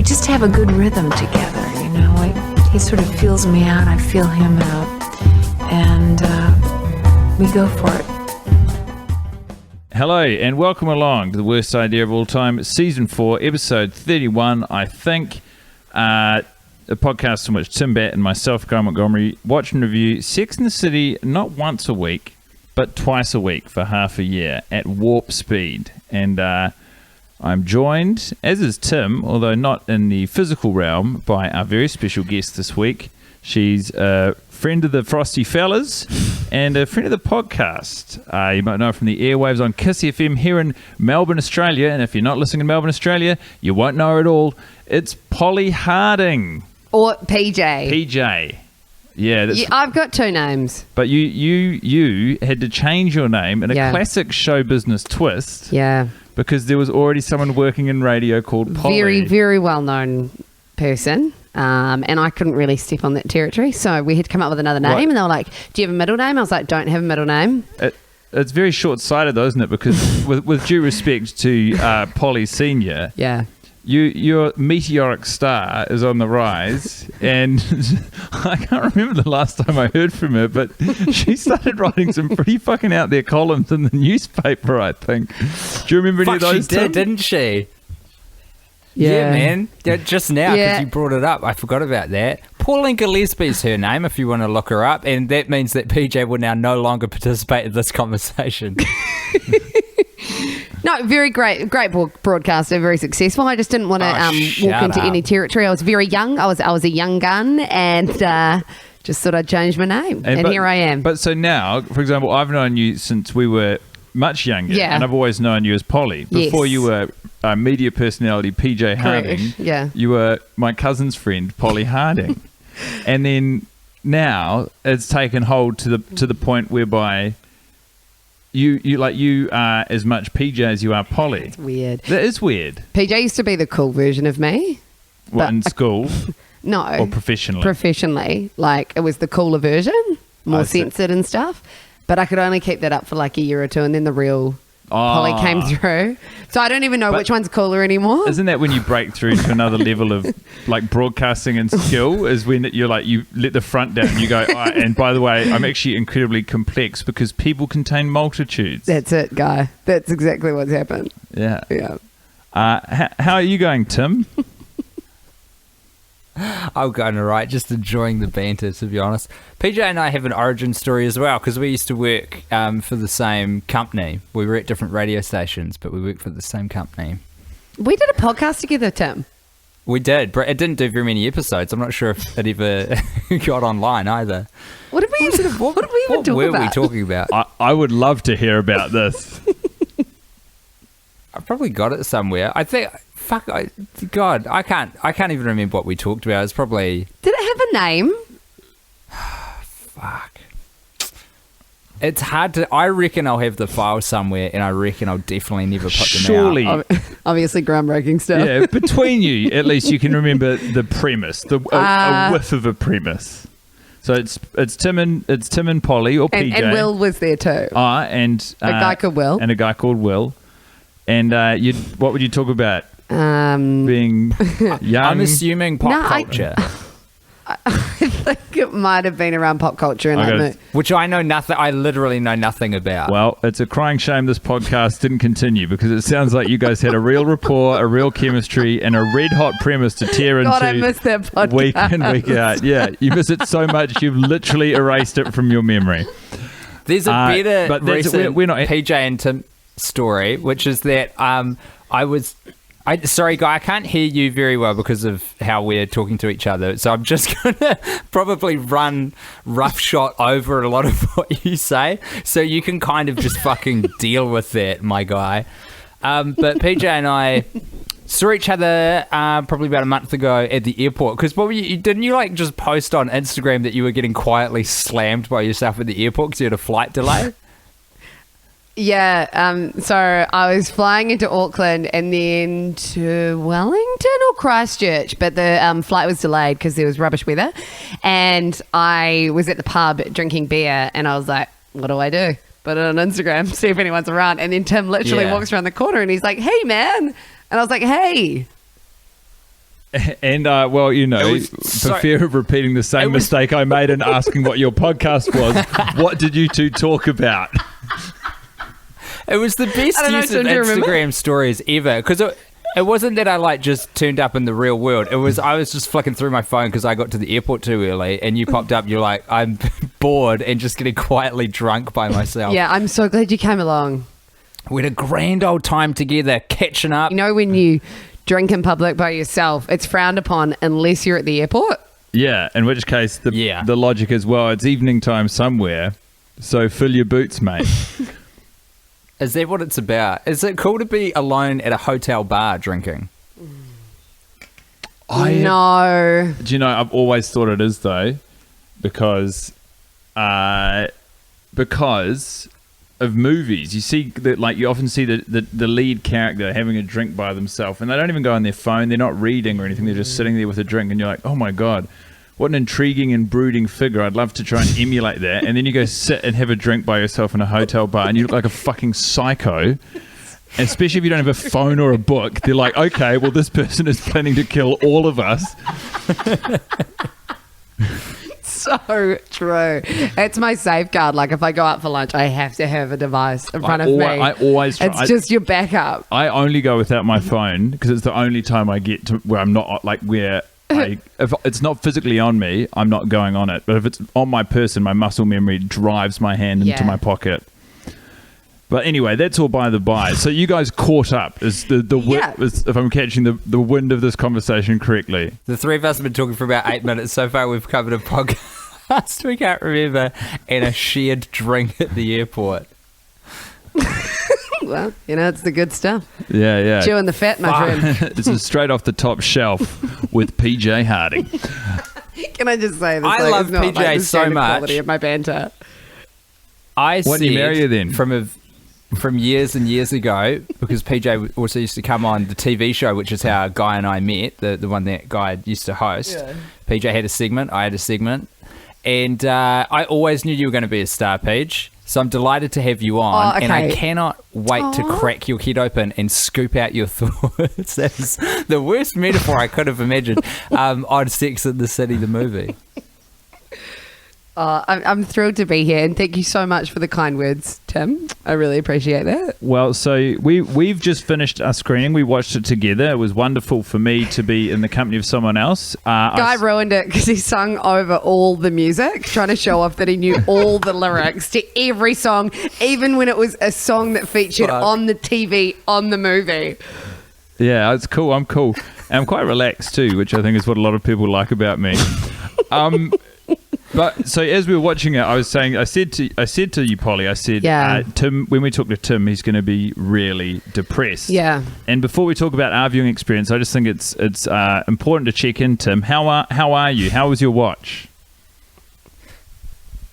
we just have a good rhythm together, you know. He sort of feels me out, I feel him out, and we go for it. Hello and welcome along to The Worst Idea of All Time, Season 4, Episode 31, I think. A podcast in which Tim Batt and myself, Guy Montgomery, watch and review Sex and the City not once a week, but twice a week for half a year at warp speed. And I'm joined, as is Tim, although not in the physical realm, by our very special guest this week. She's a friend of the Frosty Fellas and a friend of the podcast. You might know her from the airwaves on Kiss FM here in Melbourne, Australia. And if you're not listening in Melbourne, Australia, you won't know her at all. It's Polly Harding. Or PJ. PJ. Yeah, I've got two names. But you had to change your name in a classic show business twist. Yeah. Because there was already someone working in radio called Polly. Very, very well-known person. And I couldn't really step on that territory. So we had to come up with another name. Right. And they were like, do you have a middle name? I was like, don't have a middle name. It's very short-sighted though, isn't it? Because with due respect to Polly Senior, yeah, your meteoric star is on the rise, and I can't remember the last time I heard from her, but she started writing some pretty fucking out there columns in the newspaper, I think. Do you remember any of those? She did, didn't she? Yeah, man. Just now, because you brought it up, I forgot about that. Pauline Gillespie's her name, if you want to look her up, and that means that PJ will now no longer participate in this conversation. No, very great broadcaster, very successful. I just didn't want to walk into any territory. I was very young. I was a young gun, and just thought I'd change my name, and here I am. But so now, for example, I've known you since we were much younger, and I've always known you as Polly. Before you were media personality PJ Harding, you were my cousin's friend Polly Harding, and then now it's taken hold to the point whereby you are as much PJ as you are Polly. It's weird. That is weird. PJ used to be the cool version of me. What, in school? No. Or professionally? Professionally. Like, it was the cooler version, more censored and stuff. But I could only keep that up for like a year or two, and then the real Polly came through. So I don't even know which one's cooler anymore. Isn't that when you break through to another level of like broadcasting and skill, is when you're like, you let the front down, you go, and by the way, I'm actually incredibly complex because people contain multitudes. That's it, Guy. That's exactly what's happened. Yeah. Yeah. How are you going, Tim? I'm going all right, just enjoying the banter, to be honest. PJ and I have an origin story as well, because we used to work for the same company. We were at different radio stations, but we worked for the same company. We did a podcast together, Tim. We did. It didn't do very many episodes. I'm not sure if it ever got online either. What did we even talk about? What were we talking about? I would love to hear about this. I've probably got it somewhere. I think... God, I can't even remember what we talked about. It's probably... Did it have a name? Fuck. It's hard to... I reckon I'll have the file somewhere, and I reckon I'll definitely never put them out. Obviously groundbreaking stuff. Yeah, between you, at least you can remember the premise, a whiff of a premise. So it's Tim and Polly, or PJ. And Will was there too. And a guy called Will. And a guy called Will. And what would you talk about? Being young. I'm assuming pop culture. I think it might have been around pop culture, which I know nothing. I literally know nothing about. Well, it's a crying shame this podcast didn't continue, because it sounds like you guys had a real rapport, a real chemistry, and a red hot premise to tear into. God, I miss that podcast. Week in, week out. Yeah, you miss it so much you've literally erased it from your memory. There's a better recent we're not PJ and Tim story, which is that sorry, Guy, I can't hear you very well because of how we're talking to each other. So I'm just going to probably run roughshod over a lot of what you say. So you can kind of just fucking deal with that, my guy. But PJ and I saw each other probably about a month ago at the airport. Because didn't you like just post on Instagram that you were getting quietly slammed by yourself at the airport because you had a flight delay? Yeah, so I was flying into Auckland and then to Wellington or Christchurch, but the flight was delayed because there was rubbish weather. And I was at the pub drinking beer and I was like, what do I do? Put it on Instagram, see if anyone's around. And then Tim literally walks around the corner and he's like, hey, man. And I was like, hey. And, well, you know, for fear of repeating the same mistake I made in asking what your podcast was, what did you two talk about? It was the best use of Instagram stories ever, because it wasn't that I just turned up in the real world. It was I was just flicking through my phone because I got to the airport too early, and you popped up. You're like, I'm bored and just getting quietly drunk by myself. Yeah, I'm so glad you came along. We had a grand old time together, catching up. You know, when you drink in public by yourself, it's frowned upon unless you're at the airport. Yeah, in which case the logic is, well, it's evening time somewhere, so fill your boots, mate. Is that what it's about? Is it cool to be alone at a hotel bar drinking? No. Do you know, I've always thought it is, though, because of movies. You see that, like, you often see the lead character having a drink by themselves, and they don't even go on their phone. They're not reading or anything. They're just sitting there with a drink, and you're like, oh my God, what an intriguing and brooding figure. I'd love to try and emulate that. And then you go sit and have a drink by yourself in a hotel bar, and you look like a fucking psycho. And especially if you don't have a phone or a book. They're like, okay, well, this person is planning to kill all of us. So true. It's my safeguard. Like, if I go out for lunch, I have to have a device in front of me. I always try. It's just your backup. I only go without my phone because it's the only time I get to where I'm not, like, where if it's not physically on me, I'm not going on it. But if it's on my person, my muscle memory drives my hand into my pocket. But anyway, that's all by the by. So you guys caught up. Is if I'm catching the wind of this conversation correctly? The three of us have been talking for about 8 minutes. So far, we've covered a podcast we can't remember and a shared drink at the airport. Well, you know, it's the good stuff. Yeah. Chewing the fat, my friend. This is straight off the top shelf with PJ Harding. Can I just say this? I love PJ so much. Quality of my banter. Why didn't you marry her then? From years and years ago, because PJ also used to come on the TV show, which is how Guy and I met, the one that Guy used to host. Yeah. PJ had a segment, I had a segment, and I always knew you were going to be a star, Paige. So I'm delighted to have you on, and I cannot wait to crack your head open and scoop out your thoughts. That's the worst metaphor I could have imagined on Sex and the City, the movie. I'm thrilled to be here, and thank you so much for the kind words, Tim. I really appreciate that. Well, so we've just finished our screening. We watched it together. It was wonderful for me to be in the company of someone else. Guy ruined it because he sung over all the music, trying to show off that he knew all the lyrics to every song, even when it was a song that featured on the TV, on the movie. Yeah, it's cool. I'm cool. And I'm quite relaxed too, which I think is what a lot of people like about me. But so as we were watching it, I said to you, Polly, Tim, when we talk to Tim, he's going to be really depressed. Yeah. And before we talk about our viewing experience, I just think it's important to check in, Tim. How are you? How was your watch?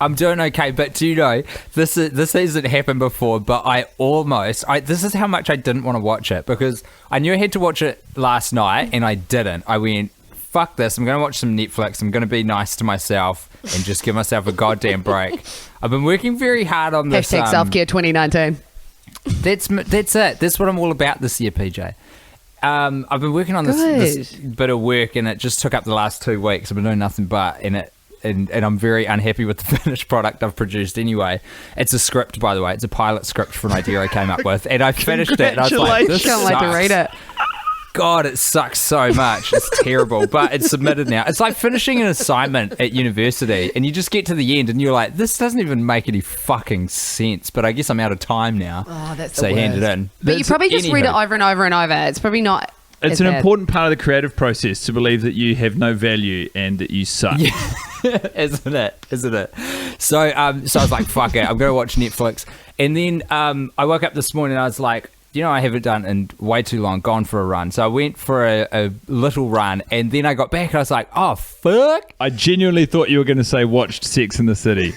I'm doing okay, but do you know, this hasn't happened before, but this is how much I didn't want to watch it, because I knew I had to watch it last night, and I didn't. I went, fuck this, I'm going to watch some Netflix, I'm going to be nice to myself and just give myself a goddamn break. I've been working very hard on this. Hashtag self-care 2019. That's it. That's what I'm all about this year, PJ. I've been working on this bit of work, and it just took up the last 2 weeks. I've been doing nothing but, and I'm very unhappy with the finished product I've produced anyway. It's a script, by the way. It's a pilot script for an idea I came up with, and I finished it, and I was like, this can't wait to read it. God, it sucks so much. It's terrible, but it's submitted now. It's like finishing an assignment at university, and you just get to the end, and you're like, this doesn't even make any fucking sense, but I guess I'm out of time now. Oh, that's so hand it in. But you probably just read it over and over and over. It's probably not... It's an important part of the creative process to believe that you have no value and that you suck. Yeah. Isn't it? So I was like, fuck it, I'm going to watch Netflix. And then I woke up this morning and I was like, you know, I haven't done in way too long, gone for a run. So I went for a little run, and then I got back and I was like, oh, fuck. I genuinely thought you were going to say watched Sex and the City.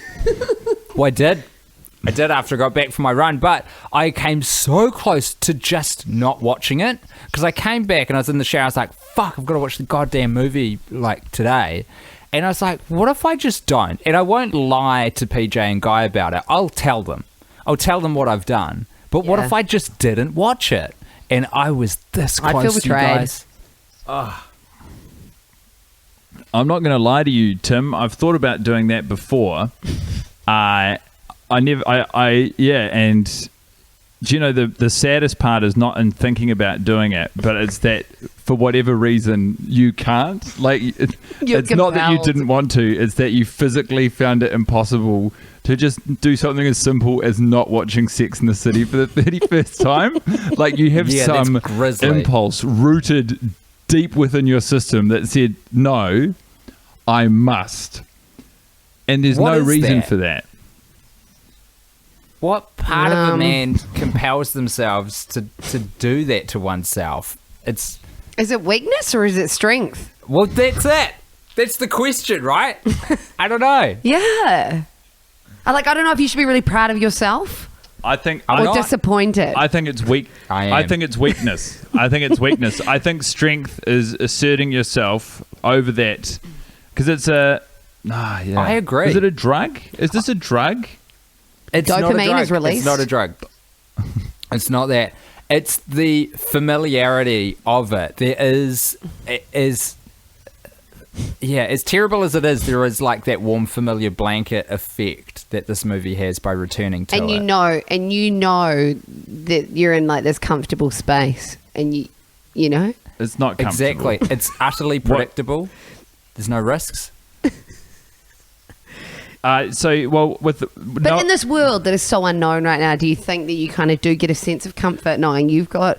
Well, I did after I got back from my run, but I came so close to just not watching it, because I came back and I was in the shower. I was like, fuck, I've got to watch the goddamn movie like today. And I was like, what if I just don't? And I won't lie to PJ and Guy about it. I'll tell them what I've done. But what if I just didn't watch it? And I was this close, I feel betrayed. you guys. Oh. I'm not going to lie to you, Tim. I've thought about doing that before. And do you know the saddest part is not in thinking about doing it, but it's that for whatever reason you can't. Like, it's not that you didn't want to, it's that you physically found it impossible to just do something as simple as not watching Sex and the City for the 31st time. Like, you have some impulse rooted deep within your system that said, no, I must. And there's no reason for that. What part of a man compels themselves to do that to oneself? Is it weakness or is it strength? Well, that's it. That's the question, right? I don't know. Yeah. I don't know if you should be really proud of yourself. I think or disappointed. I think it's weak. I think it's weakness. I think strength is asserting yourself over that, because it's a. Yeah. I agree. Is it a drug? Is this a drug? It's Dopamine not a drug. is released. It's not a drug. It's not that. It's the familiarity of it. As terrible as it is, there is like that warm, familiar blanket effect that this movie has by returning to it. And you know that you're in like this comfortable space, and you know it's not comfortable. Exactly. It's utterly predictable. There's no risks. But in this world that is so unknown right now, do you think that you kind of do get a sense of comfort knowing you've got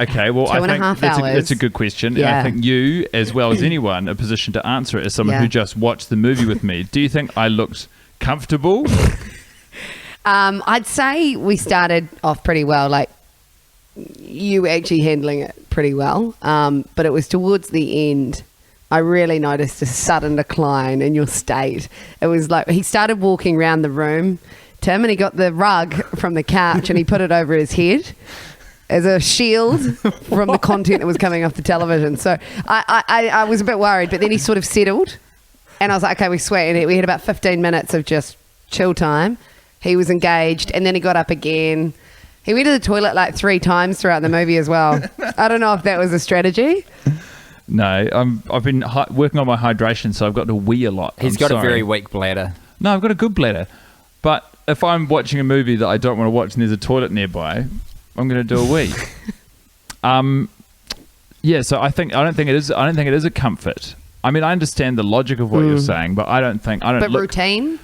Okay, well, I think that's a good question. Yeah. And I think you, as well as anyone, are positioned to answer it as someone who just watched the movie with me. Do you think I looked comfortable? I'd say we started off pretty well, like you actually handling it pretty well. But it was towards the end I really noticed a sudden decline in your state. It was like he started walking around the room, Tim, and he got the rug from the couch and he put it over his head as a shield from the content that was coming off the television. So I was a bit worried, but then he sort of settled and I was like, okay, we're sweet. And we had about 15 minutes of just chill time. He was engaged and then he got up again. He went to the toilet like 3 times throughout the movie as well. I don't know if that was a strategy. No, I've been working on my hydration, so I've got to wee a lot. He's got a very weak bladder. No, I've got a good bladder. But if I'm watching a movie that I don't want to watch and there's a toilet nearby, I'm going to do a wee. Yeah, so I don't think it is a comfort. I mean, I understand the logic of what you're saying, but I don't. But routine.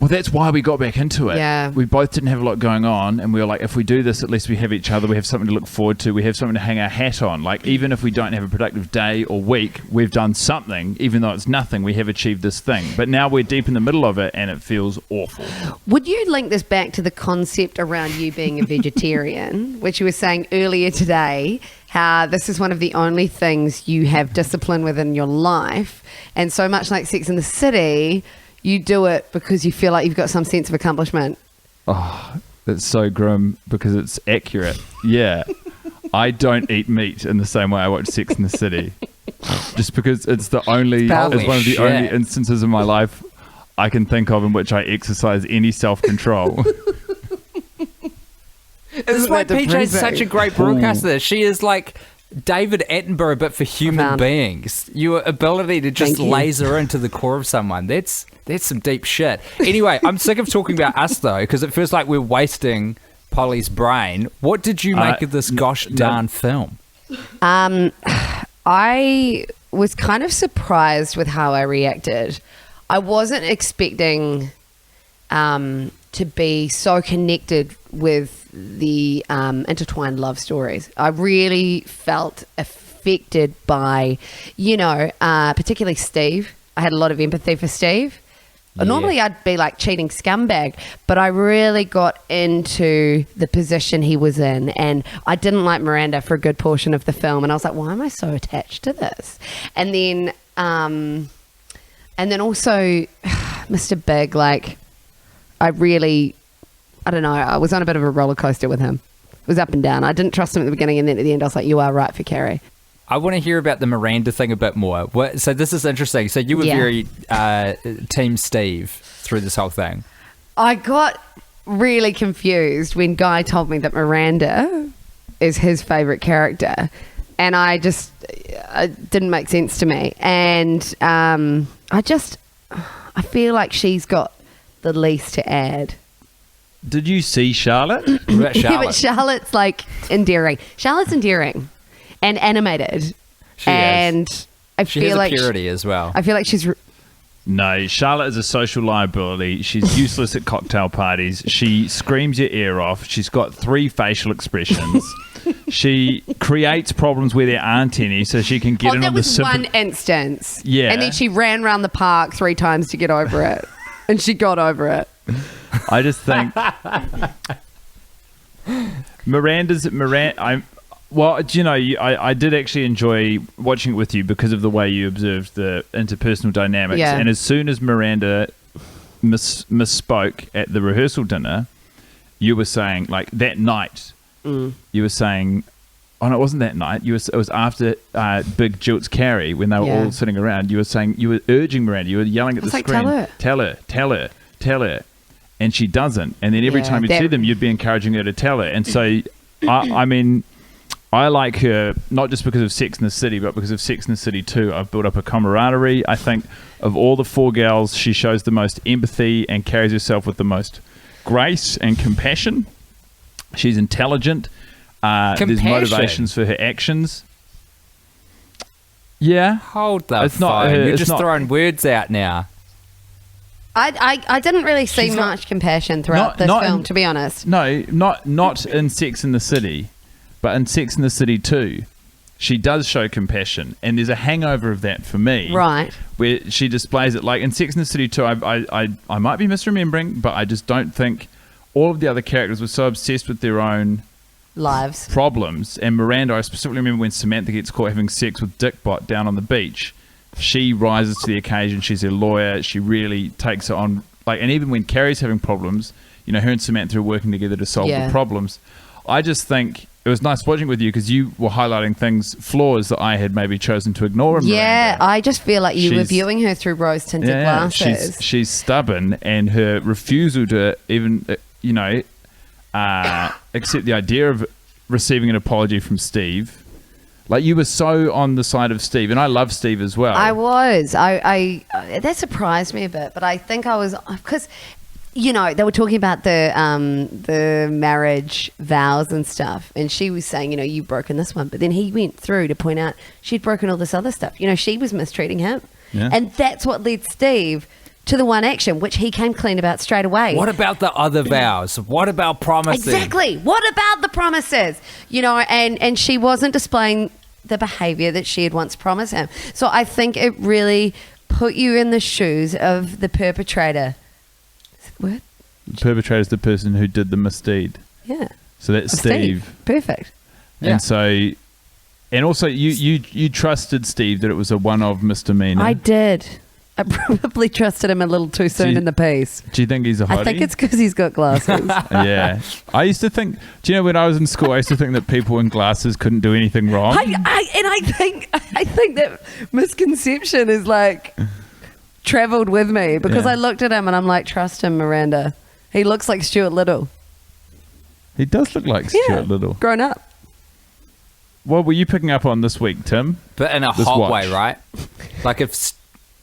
Well, that's why we got back into it. Yeah. We both didn't have a lot going on, and we were like, if we do this, at least we have each other. We have something to look forward to. We have something to hang our hat on. Like, even if we don't have a productive day or week, we've done something. Even though it's nothing, we have achieved this thing. But now we're deep in the middle of it, and it feels awful. Would you link this back to the concept around you being a vegetarian, which you were saying earlier today, how this is one of the only things you have discipline within your life, and so much like Sex and the City, you do it because you feel like you've got some sense of accomplishment. Oh, that's so grim because it's accurate. Yeah. I don't eat meat in the same way I watch Sex and the City. Just because it's one of the only instances in my life I can think of in which I exercise any self-control. That's why PJ is such a great broadcaster. She is like David Attenborough, but for human beings. Your ability to just laser into the core of someone, that's some deep shit. Anyway, I'm sick of talking about us, though, because it feels like we're wasting Polly's brain. What did you make of this gosh darn film? I was kind of surprised with how I reacted. I wasn't expecting to be so connected with the intertwined love stories. I really felt affected by, particularly Steve. I had a lot of empathy for Steve. Yeah. Normally I'd be like cheating scumbag, but I really got into the position he was in, and I didn't like Miranda for a good portion of the film, and I was like, why am I so attached to this? And then also Mr. Big, like, I don't know, I was on a bit of a roller coaster with him. It was up and down. I didn't trust him at the beginning, and then at the end I was like, you are right for Carrie. I want to hear about the Miranda thing a bit more. So this is interesting. So you were very Team Steve through this whole thing. I got really confused when Guy told me that Miranda is his favourite character. And I didn't make sense to me. And I feel like she's got the least to add. Did you see Charlotte? What about Yeah, but Charlotte? Charlotte's like endearing. Charlotte's endearing and animated. She and is. I She feel has like a purity as well. I feel like she's No, Charlotte is a social liability. She's useless at cocktail parties. She screams your ear off. She's got 3 facial expressions. She creates problems where there aren't any, so she can get in that on the was simple. one instance. Yeah. And then she ran around the park 3 times to get over it. And she got over it. I just think Miranda. Well, do you know, I did actually enjoy watching it with you because of the way you observed the interpersonal dynamics. Yeah. And as soon as Miranda misspoke at the rehearsal dinner, you were saying, like, that night, you were saying, oh, no, it wasn't that night. It was after Big Jilts Carey, when they were all sitting around. You were saying, you were urging Miranda, you were yelling at the like, screen, tell her. And she doesn't. And then every time you see them, you'd be encouraging her to tell her. And so, I mean, I like her not just because of Sex and the City, but because of Sex and the City 2. I've built up a camaraderie. I think of all the 4 girls, she shows the most empathy and carries herself with the most grace and compassion. She's intelligent. There's motivations for her actions. Yeah. Hold the It's phone. not- You're it's just not- throwing words out now. I didn't really see She's not- much compassion throughout this not film, in- to be honest. No, not in Sex and the City, but in Sex and the City 2, she does show compassion, and there's a hangover of that for me. Right. Where she displays it. Like in Sex and the City 2, I might be misremembering, but I just don't think all of the other characters were so obsessed with their own Lives. problems. And Miranda, I specifically remember when Samantha gets caught having sex with Dickbot down on the beach, she rises to the occasion. She's her lawyer. She really takes it on. Like, and even when Carrie's having problems, you know, her and Samantha are working together to solve the problems. I just think it was nice watching with you because you were highlighting flaws that I had maybe chosen to ignore in Yeah, Miranda. I just feel like you were She's- viewing her through rose-tinted glasses. She's stubborn, and her refusal to even, accept the idea of receiving an apology from Steve. Like, you were so on the side of Steve, and I love Steve as well. I was. I that surprised me a bit, but I think I was because, you know, they were talking about the marriage vows and stuff, and she was saying, you know, you've broken this one, but then he went through to point out she'd broken all this other stuff. You know, she was mistreating him, and that's what led Steve to the one action, which he came clean about straight away. What about the other vows? What about promising? Exactly. What about the promises? You know, and she wasn't displaying the behavior that she had once promised him. So I think it really put you in the shoes of the perpetrator. Is that the word? The perpetrator is the person who did the misdeed. Yeah. So that's Steve. Perfect. Yeah. And so, and also you trusted Steve that it was a one-off misdemeanor. I did. I probably trusted him a little too soon Do you- in the piece. Do you think he's a hottie? I think it's because he's got glasses. Yeah. I used to think, do you know, when I was in school, I used to think that people in glasses couldn't do anything wrong. I think that misconception is like traveled with me because Yeah. I looked at him and I'm like, trust him, Miranda. He looks like Stuart Little. He does look like Stuart Little. Grown up. What were you picking up on this week, Tim? But in a This hot watch. way, right? Like if...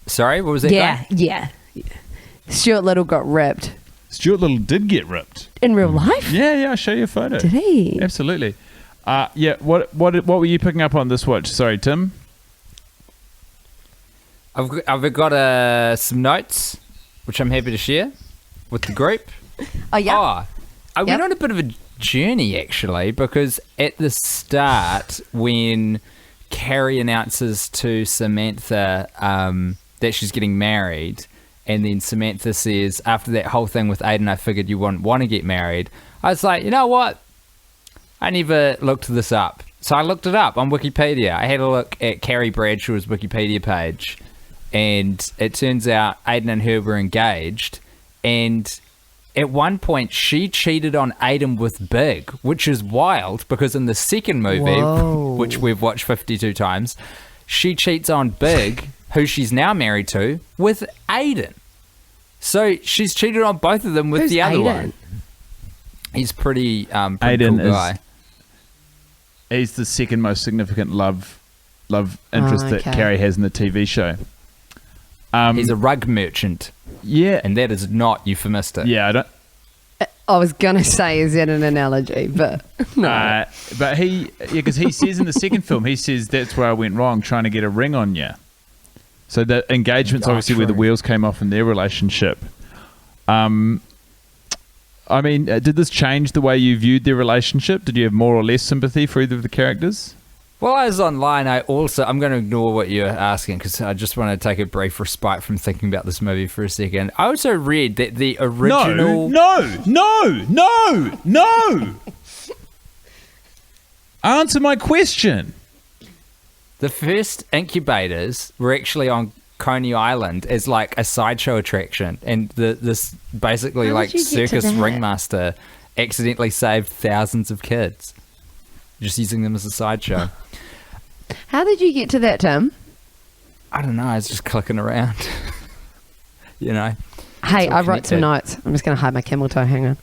Sorry, what was that? Yeah. Stuart Little got ripped. Stuart Little did get ripped. In real life? Yeah, I'll show you a photo. Did he? Absolutely. What were you picking up on this watch? Sorry, Tim. I've got some notes, which I'm happy to share with the group. Oh, yeah. I went on a bit of a journey, actually, because at the start, when Carrie announces to Samantha that she's getting married, and then Samantha says, after that whole thing with Aiden, I figured you wouldn't want to get married. I was like, you know what? I never looked this up. So I looked it up on Wikipedia. I had a look at Carrie Bradshaw's Wikipedia page, and it turns out Aiden and her were engaged, and at one point she cheated on Aiden with Big, which is wild because in the second movie, which we've watched 52 times, she cheats on Big, who she's now married to, with Aiden. So she's cheated on both of them with Who's the other Aiden? one. He's pretty Aiden cool guy. He's the second most significant love love interest Oh, that okay. Carrie has in the TV show. He's a rug merchant, Yeah, and that is not euphemistic. yeah, I don't. I was gonna say, is that an analogy? But no. But because he says in the second film, he says that's where I went wrong, trying to get a ring on you. So the engagement's obviously where the true. wheels came off in their relationship. I mean, did this change the way you viewed their relationship? Did you have more or less sympathy for either of the characters? While I was online, I'm going to ignore what you're asking because I just want to take a brief respite from thinking about this movie for a second. I also read that the original... No! Answer my question. The first incubators were actually on Coney Island as like a sideshow attraction, and this basically How like did you get to circus that? ringmaster accidentally saved thousands of kids just using them as a sideshow. How did you get to that, Tim? I don't know, I was just clicking around. You know. Hey, all I wrote some connected. notes. I'm just gonna hide my camel toe. Hang on.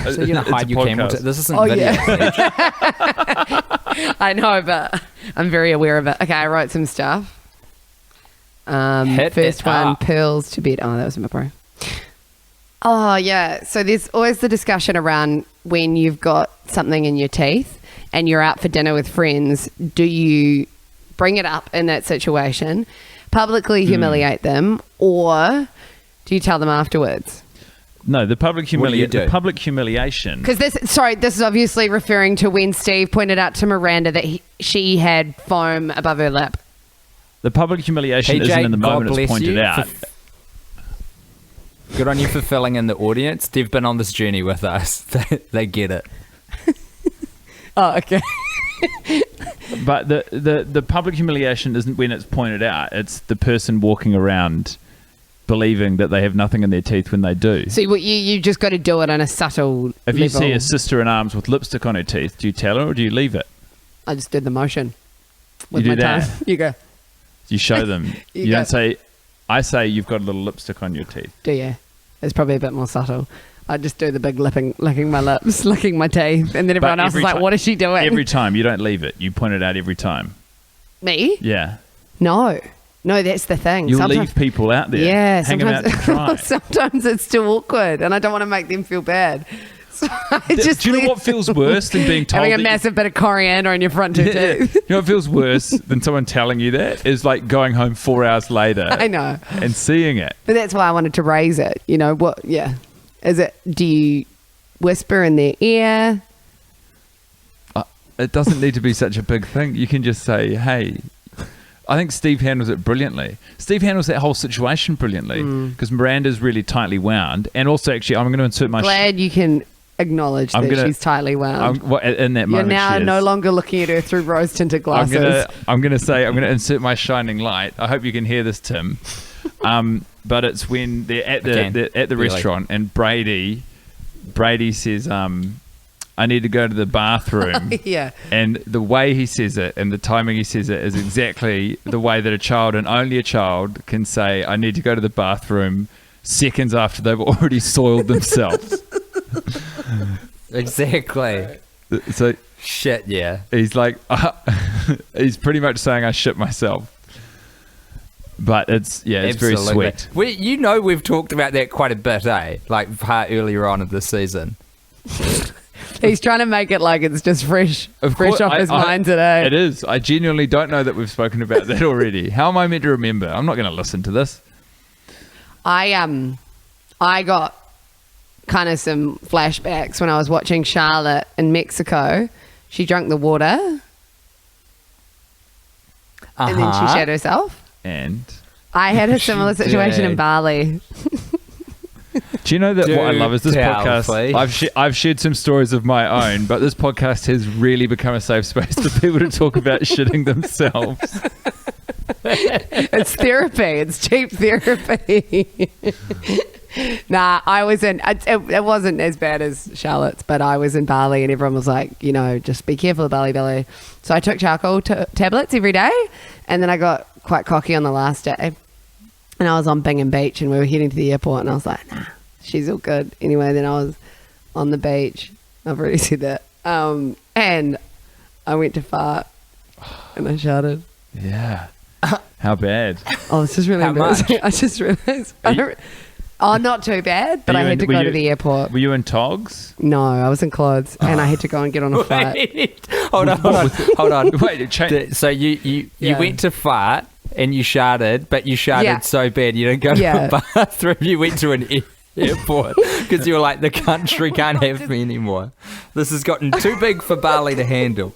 So you're gonna hide your camel toe. This isn't Oh, video. yeah. I know, but I'm very aware of it. Okay, I wrote some stuff. Hit First it one, up. pearls to bed. Oh, that was my bro. Oh, yeah. So there's always the discussion around when you've got something in your teeth and you're out for dinner with friends, do you bring it up in that situation, publicly humiliate them, or do you tell them afterwards? No, the public What do you do? the public humiliation. Because this is obviously referring to when Steve pointed out to Miranda that she had foam above her lip. The public humiliation PJ, isn't in the God moment it's bless pointed you out. Good on you for filling in the audience. They've been on this journey with us. They get it. Oh, okay. But the public humiliation isn't when it's pointed out. It's the person walking around believing that they have nothing in their teeth when they do. So you just got to do it on a subtle If you level. see a sister in arms with lipstick on her teeth, do you tell her or do you leave it? I just did the motion with You my do that? tongue. You go, You show them. You you go- don't say, I say you've got a little lipstick on your teeth. do you? It's probably a bit more subtle. I just do the big licking my lips, licking my teeth, and then everyone else is every like, ti- "What is she doing?" Every time. You don't leave it. You point it out every time. Me? Yeah. No, that's the thing. You'll Sometimes- leave people out there. Yeah, Hang them out to dry. sometimes it's too awkward, and I don't want to make them feel bad. So I just Do you know what feels worse than being told having a that massive bit of coriander on your front two teeth. You know what feels worse than someone telling you that? Is like going home 4 hours later I know, and seeing it. but that's why I wanted to raise it. You know what? Yeah, is it? Do you whisper in their ear? It doesn't need to be such a big thing. You can just say, hey, I think Steve handles it brilliantly. Steve handles that whole situation brilliantly because Miranda's really tightly wound. And also, actually, I'm going to insert my... Glad you can acknowledge I'm that gonna- she's tightly wound. in that You're moment, now she is. no longer looking at her through rose-tinted glasses. I'm going to insert my shining light. I hope you can hear this, Tim. But it's when they're at the Really. restaurant and Brady says, I need to go to the bathroom. Yeah. And the way he says it and the timing he says it is exactly the way that a child and only a child can say, I need to go to the bathroom seconds after they've already soiled themselves. Exactly. So Shit, yeah. he's like, he's pretty much saying I shit myself. But it's very sweet. We've talked about that quite a bit, eh? Like far earlier on in this season. He's trying to make it like it's just fresh course, off his mind today. It is. I genuinely don't know that we've spoken about that already. How am I meant to remember? I'm not going to listen to this. I got kind of some flashbacks when I was watching Charlotte in Mexico. She drank the water and then she shat herself. And I had a similar situation in did. Bali. do you know that what I Do love is this tell, podcast? please. I've shared some stories of my own, but this podcast has really become a safe space for people to talk about shitting themselves. It's therapy. It's cheap therapy. Nah, I was in. It wasn't as bad as Charlotte's, but I was in Bali, and everyone was like, just be careful of Bali belly. So I took charcoal tablets every day, and then I got quite cocky on the last day, and I was on Bingham Beach, and we were heading to the airport, and I was like, nah, she's all good. Anyway, then I was on the beach. I've already said that, and I went to fart. And I shouted. Yeah. How bad? Oh, this is really How embarrassing. much? I just realised. Not too bad, but I had to go to the airport. Were you in togs? No, I was in clothes, and I had to go and get on a flight. Wait, hold on. Wait, So you Yeah. went to fart and you sharded, but you sharded Yeah. so bad you didn't go Yeah. to a bathroom. You went to an airport because you were like, the country can't have me anymore. This has gotten too big for Bali to handle.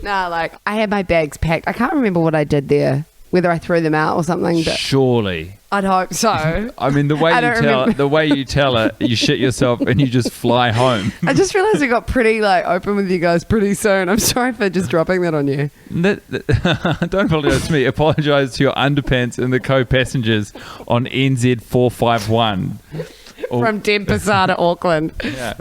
No, like I had my bags packed. I can't remember what I did there. Whether I threw them out or something, but surely. I'd hope so. I mean, the way you tell it, you shit yourself and you just fly home. I just realised I got pretty open with you guys pretty soon. I'm sorry for just dropping that on you. Don't apologise to me. Apologise to your underpants and the co-passengers on NZ 451 From Denpasar to Auckland. Yeah.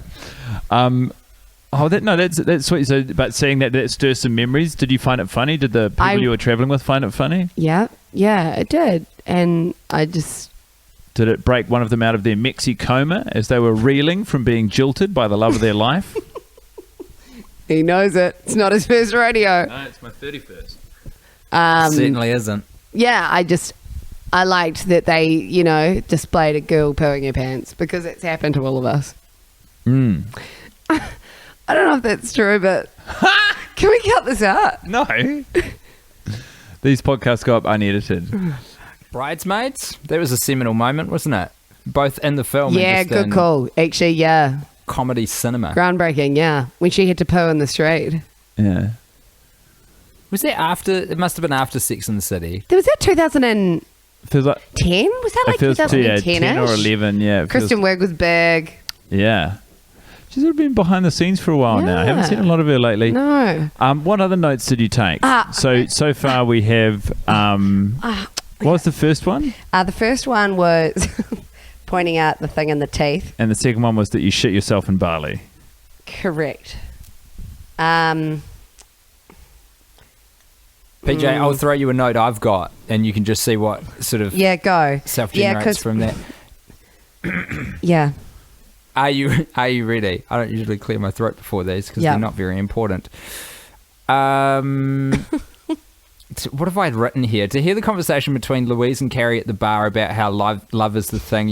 That's sweet. So, but seeing that stirs some memories. Did you find it funny? Did the people you were travelling with find it funny? Yeah, it did. And I just... Did it break one of them out of their Mexi coma as they were reeling from being jilted by the love of their life? He knows it. It's not his first rodeo. No, it's my 31st. Certainly isn't. Yeah, I liked that they, displayed a girl pooing her pants because it's happened to all of us. I don't know if that's true, but can we cut this out? No. These podcasts go up unedited. Bridesmaids? That was a seminal moment, wasn't it? Both in the film Yeah, and just good in call. Actually, yeah. comedy cinema. Groundbreaking, yeah. When she had to poo in the street. Yeah. Was that after? It must have been after Sex and the City. Was that 2010? Feels like Was that it feels 2010? 10 or 11. Yeah. Kristen Wiig was big. Yeah. She's sort of been behind the scenes for a while now. I haven't seen a lot of her lately. No. What other notes did you take? So far we have. What was the first one? The first one was pointing out the thing in the teeth. And the second one was that you shit yourself in Bali. Correct. PJ, I'll throw you a note I've got, and you can just see what sort of go. self-generates from that. Yeah. Are you ready? I don't usually clear my throat before these because they're not very important. What have I written here? To hear the conversation between Louise and Carrie at the bar about how love is the thing,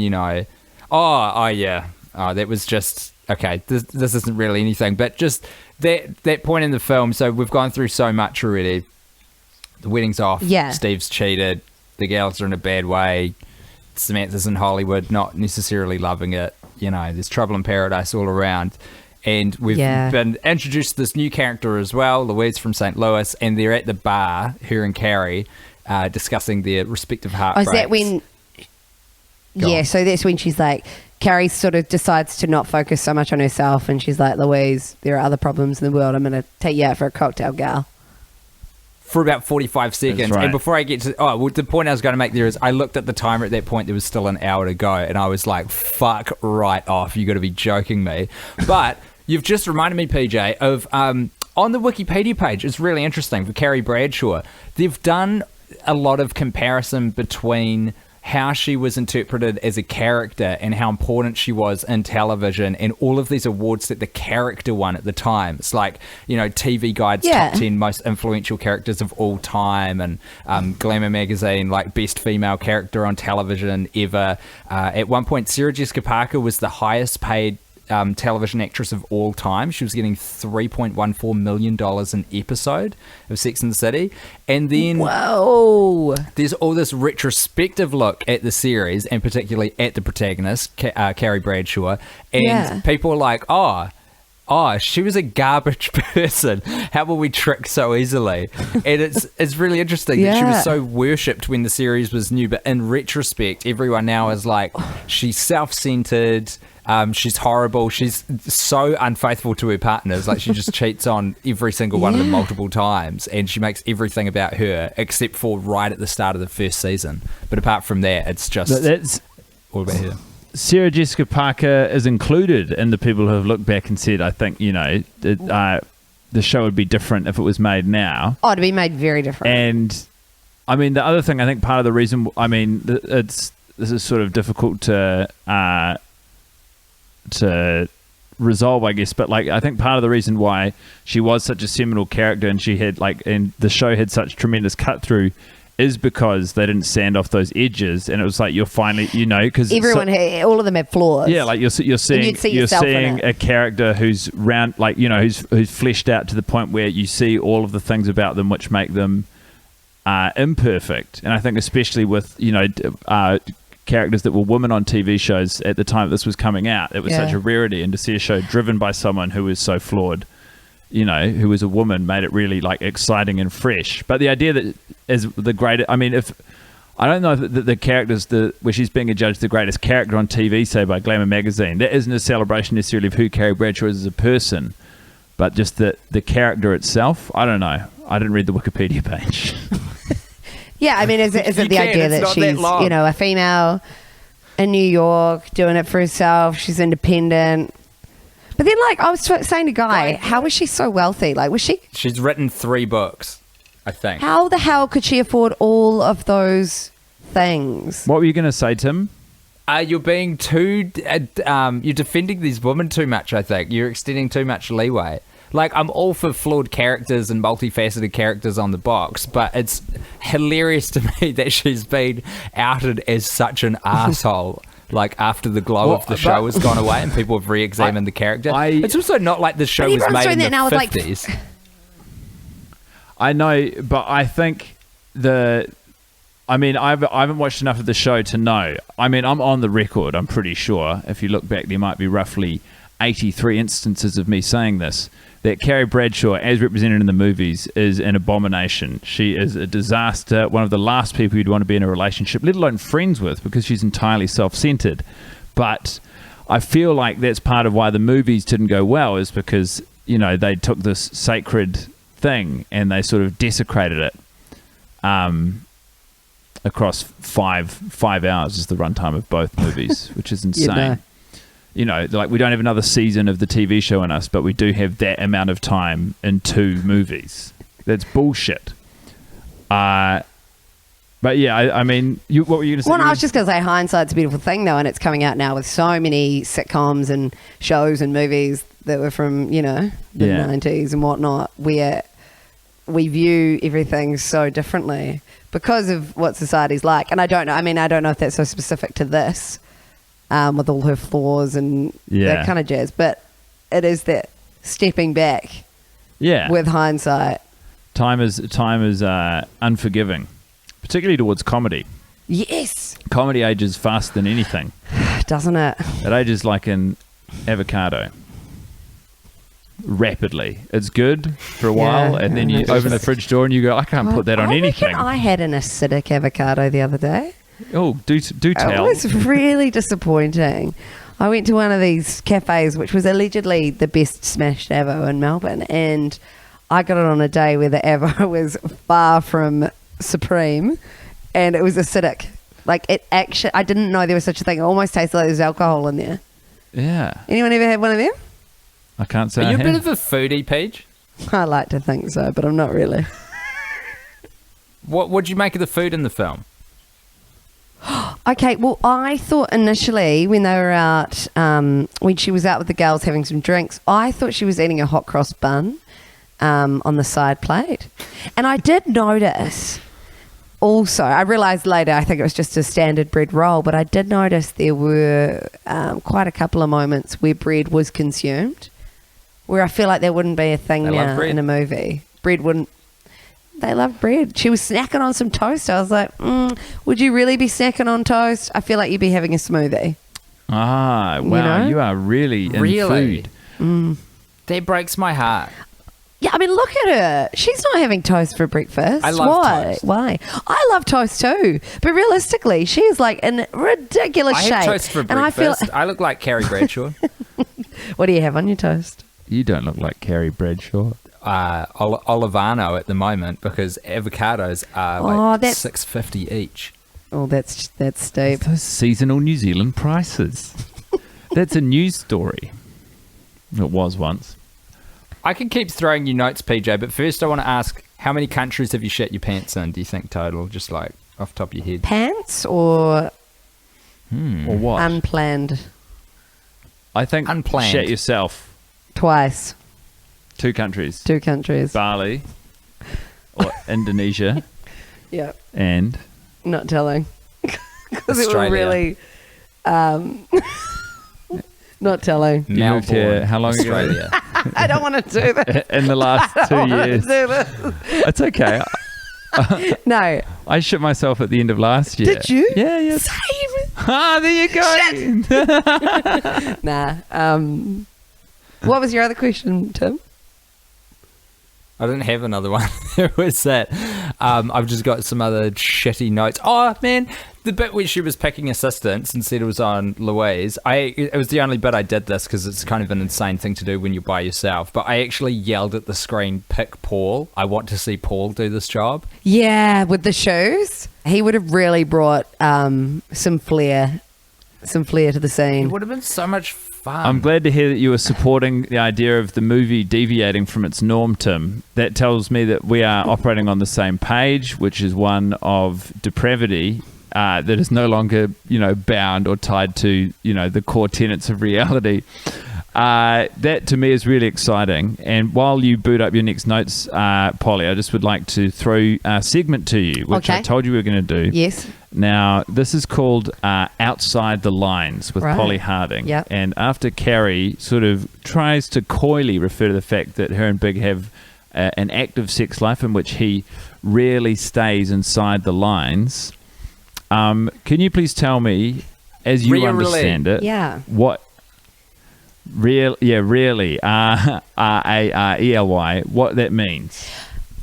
Oh, yeah. Oh, that was just... Okay, this isn't really anything, but just that point in the film, so we've gone through so much already. The wedding's off. Yeah. Steve's cheated. The girls are in a bad way. Samantha's in Hollywood, not necessarily loving it. There's trouble in paradise all around. And we've been introduced to this new character as well, Louise from St. Louis, and they're at the bar, her and Carrie, discussing their respective heartbreaks. Oh, is that when... Yeah, so that's when she's like... Carrie sort of decides to not focus so much on herself, and she's like, Louise, there are other problems in the world. I'm going to take you out for a cocktail, gal. For about 45 seconds. Right. And before I get to... the point I was going to make there is I looked at the timer at that point. There was still an hour to go. And I was like, fuck right off. You got to be joking me. But you've just reminded me, PJ, of... on the Wikipedia page, it's really interesting for Carrie Bradshaw. They've done a lot of comparison between how she was interpreted as a character and how important she was in television and all of these awards that the character won at the time. It's like, TV Guide's top 10 most influential characters of all time, and Glamour magazine, like best female character on television ever. At one point, Sarah Jessica Parker was the highest paid television actress of all time. She was getting $3.14 million an episode of Sex and the City. And then there's all this retrospective look at the series, and particularly at the protagonist, Carrie Bradshaw. And people are like, oh, she was a garbage person. How were we tricked so easily? And it's really interesting that she was so worshipped when the series was new. But in retrospect, everyone now is like, she's self-centered. She's horrible. She's so unfaithful to her partners. Like, she just cheats on every single one of them multiple times, and she makes everything about her except for right at the start of the first season. But apart from that, it's just all about her. Sarah Jessica Parker is included in the people who have looked back and said, I think, the show would be different if it was made now. Oh, it'd be made very different. And, I mean, the other thing, I think part of the reason, this is sort of difficult to resolve, I guess. But like, I think part of the reason why she was such a seminal character and she had like, and the show had such tremendous cut through, is because they didn't sand off those edges, and it was like you're finally, you know, because everyone, all of them have flaws. Yeah, like you're seeing a character who's round, like, you know, who's fleshed out to the point where you see all of the things about them which make them imperfect. And I think especially with, you know, characters that were women on TV shows at the time this was coming out, it was such a rarity, and to see a show driven by someone who was so flawed, you know, who was a woman, made it really like exciting and fresh. But the idea that is the greatest, I mean, if I don't know that the characters where she's being adjudged the greatest character on TV, say by Glamour magazine, that isn't a celebration necessarily of who Carrie Bradshaw is as a person, but just the character itself. I don't know. I didn't read the Wikipedia page. Yeah, I mean, is it the idea that she's, you know, a female in New York doing it for herself? She's independent. But then, like, I was saying to Guy, how was she so wealthy? Like, was she? She's written 3 books, I think. How the hell could she afford all of those things? What were you going to say, Tim? You're being too... you're defending these women too much, I think. You're extending too much leeway. Like, I'm all for flawed characters and multifaceted characters on the box, but it's hilarious to me that she's been outed as such an asshole. Like, after the glow of the show has gone away and people have re-examined the character. It's also not like the show was made in the 50s. I know, but I think I haven't watched enough of the show to know. I mean, I'm on the record, I'm pretty sure. If you look back, there might be roughly 83 instances of me saying this, that Carrie Bradshaw, as represented in the movies, is an abomination. She is a disaster, one of the last people you'd want to be in a relationship, let alone friends with, because she's entirely self-centered. But I feel like that's part of why the movies didn't go well, is because, you know, they took this sacred thing and they sort of desecrated it across five hours is the runtime of both movies, which is insane. You know, like, we don't have another season of the TV show in us, but we do have that amount of time in 2 movies. That's bullshit. But yeah, I mean, what were you going to say? Well, I was just going to say hindsight's a beautiful thing, though, and it's coming out now with so many sitcoms and shows and movies that were from, you know, the 90s and whatnot, where we view everything so differently because of what society's like. And I don't know. I mean, I don't know if that's so specific to this. With all her flaws and that kind of jazz. But it is that stepping back with hindsight. Time is unforgiving, particularly towards comedy. Yes. Comedy ages faster than anything. Doesn't it? It ages like an avocado. Rapidly. It's good for a while, and then you open the fridge door and you go, I can't put that on anything. I had an acidic avocado the other day. Oh, do tell. It was really disappointing. I went to one of these cafes, which was allegedly the best smashed avo in Melbourne, and I got it on a day where the avo was far from supreme, and it was acidic. Like, it actually, I didn't know there was such a thing. It almost tasted like there's alcohol in there. Yeah. Anyone ever had one of them? I can't say. Are you a bit of a foodie, Paige? I like to think so, but I'm not really. What'd you make of the food in the film? Okay, well, I thought initially when they were out, when she was out with the girls having some drinks, I thought she was eating a hot cross bun on the side plate. And I did notice also, I realised later, I think it was just a standard bread roll, but I did notice there were quite a couple of moments where bread was consumed, where I feel like there wouldn't be a thing now in a movie. Bread wouldn't. They love bread. She was snacking on some toast. I was like, would you really be snacking on toast? I feel like you'd be having a smoothie. Ah, wow. You are really in food. That breaks my heart. Yeah, I mean, look at her. She's not having toast for breakfast. I love toast. Why? I love toast too. But realistically, she's like in ridiculous shape. I have toast for breakfast. I look like Carrie Bradshaw. What do you have on your toast? You don't look like Carrie Bradshaw. Olivano at the moment, because avocados are like $6.50 each. Oh, that's steep. Those seasonal New Zealand prices. That's a news story. It was once. I can keep throwing you notes, PJ, but first I want to ask, how many countries have you shit your pants in, do you think, total? Just like off the top of your head. Pants or or what? Unplanned? I think Unplanned. shat yourself. Twice. 2 countries. 2 countries. Bali or Indonesia Yeah. and Not telling. Because it was Australia. really... not telling. you moved here how long ago? Australia. I don't want to do this. In the last 2 I don't wanna years. do this. It's okay. No. I shit myself at the end of last year. Did you? Yeah, yeah. Same. Ah, there you go. Nah. What was your other question, Tim? I didn't have another one. It was that. I've just got some other shitty notes. Oh, man. The bit where she was picking assistants and said it was on Louise. It was the only bit I did this because it's kind of an insane thing to do when you're by yourself. But I actually yelled at the screen, pick Paul. I want to see Paul do this job. Yeah, with the shoes. He would have really brought some flair to the It scene. would have been so much fun. I'm glad to hear that you were supporting the idea of the movie deviating from its norm, Tim. That tells me that we are operating on the same page, which is one of depravity that is no longer, bound or tied to, the core tenets of reality. That to me is really exciting. And while you boot up your next notes, Polly, I just would like to throw a segment to you, which I Okay. told you we were going to do. Yes. Now, this is called Outside the Lines with Right. Polly Harding. Yep. And after Carrie sort of tries to coyly refer to the fact that her and Big have an active sex life in which he rarely stays inside the lines, can you please tell me, as you Rarely. understand it, Yeah. what... really, R-A-R-E-L-Y, what that means?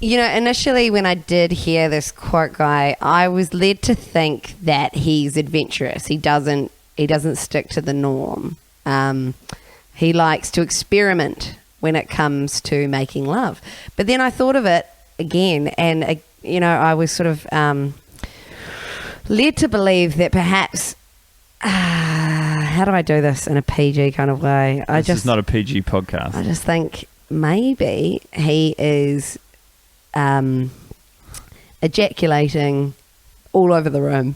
Initially when I did hear this quote guy, I was led to think that he's adventurous. He doesn't stick to the norm. He likes to experiment when it comes to making love. But then I thought of it again, and I was sort of led to believe that perhaps. How do I do this in a PG kind of way? This is not a PG podcast. I just think maybe he is ejaculating all over the room.